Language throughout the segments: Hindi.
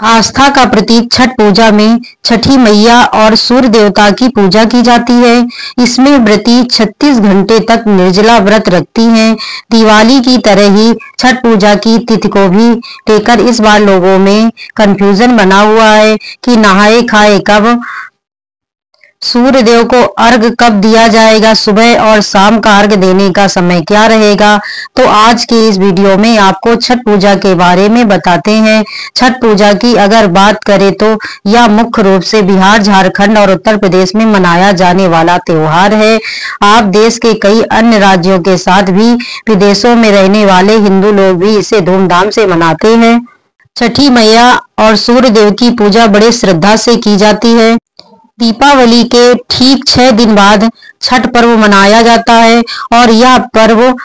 आस्था का प्रतीक छठ पूजा में छठी मैया और सूर्य देवता की पूजा की जाती है। इसमें व्रती 36 घंटे तक निर्जला व्रत रखती हैं। दिवाली की तरह ही छठ पूजा की तिथि को भी लेकर इस बार लोगों में कंफ्यूजन बना हुआ है कि नहाए खाए कब, सूर्य देव को अर्घ कब दिया जाएगा, सुबह और शाम का अर्घ देने का समय क्या रहेगा। तो आज के इस वीडियो में आपको छठ पूजा के बारे में बताते हैं। छठ पूजा की अगर बात करें तो यह मुख्य रूप से बिहार, झारखंड और उत्तर प्रदेश में मनाया जाने वाला त्योहार है। आप देश के कई अन्य राज्यों के साथ भी विदेशों में रहने वाले हिंदू लोग भी इसे धूमधाम से मनाते हैं। छठी मैया और सूर्य देव की पूजा बड़े श्रद्धा से की जाती है। दीपावली के ठीक 6 दिन बाद छठ पर्व मनाया जाता है और यह पर्व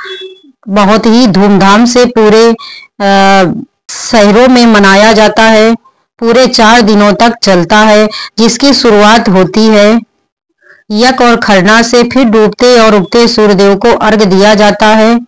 बहुत ही धूमधाम से पूरे शहरों में मनाया जाता है। पूरे 4 दिनों तक चलता है, जिसकी शुरुआत होती है यक और खरना से, फिर डूबते और उगते सूर्यदेव को अर्घ दिया जाता है।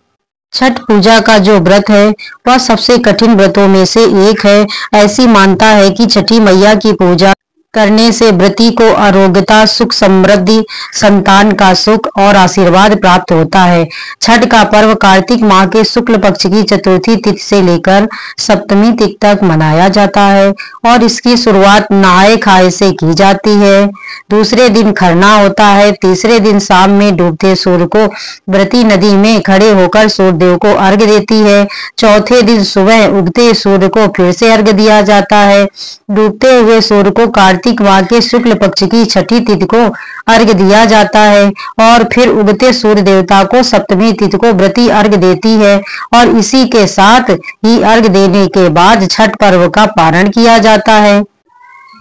छठ पूजा का जो व्रत है वह सबसे कठिन व्रतों में से एक है। ऐसी मानता है कि छठी मैया की पूजा करने से व्रती को आरोग्यता, सुख, समृद्धि, संतान का सुख और आशीर्वाद प्राप्त होता है। छठ का पर्व कार्तिक माह के शुक्ल पक्ष की चतुर्थी तिथि से लेकर सप्तमी तिथि तक मनाया जाता है और इसकी शुरुआत नहाए खाए से की जाती है। दूसरे दिन खरना होता है। तीसरे दिन शाम में डूबते सूर्य को व्रती नदी में खड़े होकर सूर्यदेव को अर्घ देती है। चौथे दिन सुबह उगते सूर्य को फिर से अर्घ दिया जाता है। डूबते हुए सूर्य को कार्तिक माह के शुक्ल पक्ष की छठी तिथि को अर्घ दिया जाता है और फिर उगते सूर्य देवता को सप्तमी तिथि को व्रती अर्घ देती है और इसी के साथ ही अर्घ देने के बाद छठ पर्व का पारण किया जाता है,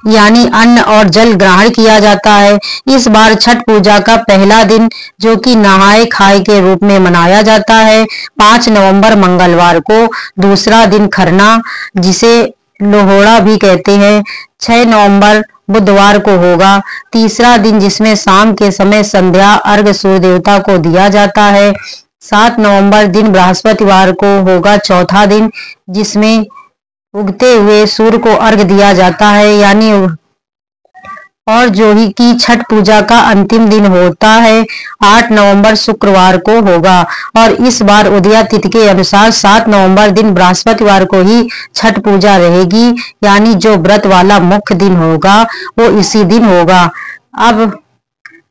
यानी अन्न और जल ग्रहण किया जाता है। इस बार छठ पूजा का पहला दिन, जो कि नहाए खाए के रूप में मनाया जाता है, 5 नवंबर मंगलवार को। दूसरा दिन खरना, जिसे लोहड़ा भी कहते हैं, 6 नवंबर बुधवार को होगा। तीसरा दिन, जिसमें शाम के समय संध्या अर्घ सूर्य देवता को दिया जाता है, 7 नवंबर दिन बृहस्पतिवार को होगा। चौथा दिन, जिसमें उगते हुए सूर्य को अर्घ दिया जाता है, यानी और जो ही की छठ पूजा का अंतिम दिन होता है 8 नवंबर शुक्रवार को होगा। और इस बार उदया तिथि के अनुसार 7 नवंबर दिन बृहस्पतिवार को ही छठ पूजा रहेगी, यानी जो व्रत वाला मुख्य दिन होगा वो इसी दिन होगा। अब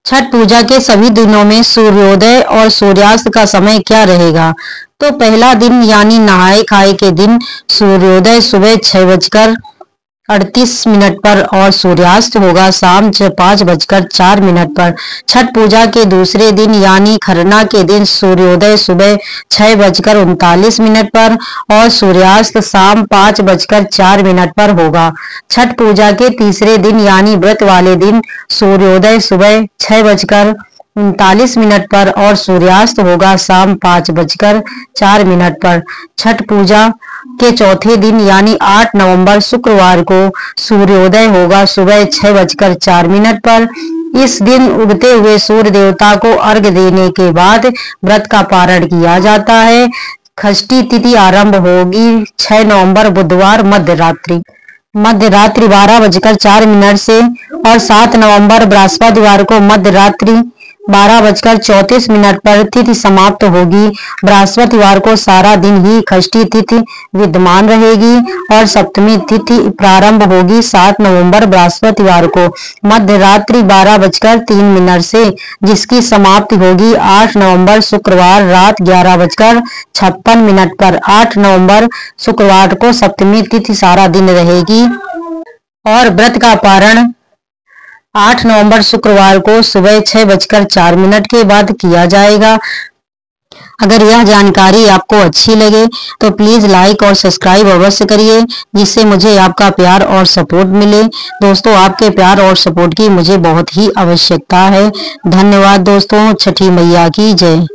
छठ पूजा के सभी दिनों में सूर्योदय और सूर्यास्त का समय क्या रहेगा। तो पहला दिन यानी नहाए खाए के दिन सूर्योदय सुबह 6:38 पर और सूर्यास्त होगा शाम 5:04 पर। छठ पूजा के दूसरे दिन यानी खरना के दिन सूर्योदय सुबह 6:39 पर और सूर्यास्त शाम 5:04 पर होगा। छठ पूजा के तीसरे दिन यानी व्रत वाले दिन सूर्योदय सुबह 6:39 पर और सूर्यास्त होगा शाम 5:04 पर। छठ पूजा के चौथे दिन यानी 8 नवंबर शुक्रवार को सूर्योदय होगा सुबह 6:04 पर। इस दिन उगते हुए सूर्य देवता को अर्घ देने के बाद व्रत का पारण किया जाता है। षष्ठी तिथि आरंभ होगी 6 नवंबर बुधवार मध्यरात्रि 12:04 से और 7 नवंबर बृहस्पतिवार को मध्यरात्रि 12:34 पर तिथि समाप्त होगी। बृहस्पतिवार को सारा दिन ही षष्ठी तिथि विद्यमान रहेगी और सप्तमी तिथि प्रारंभ होगी 7 नवंबर बृहस्पतिवार को मध्यरात्रि 12:03 से, जिसकी समाप्ति होगी 8 नवंबर शुक्रवार रात 11:56 पर। 8 नवंबर शुक्रवार को सप्तमी तिथि सारा दिन रहेगी और व्रत का पारण 8 नवंबर शुक्रवार को सुबह 6:04 के बाद किया जाएगा। अगर यह जानकारी आपको अच्छी लगे तो प्लीज लाइक और सब्सक्राइब अवश्य करिए, जिससे मुझे आपका प्यार और सपोर्ट मिले। दोस्तों, आपके प्यार और सपोर्ट की मुझे बहुत ही आवश्यकता है। धन्यवाद दोस्तों। छठी मैया की जय।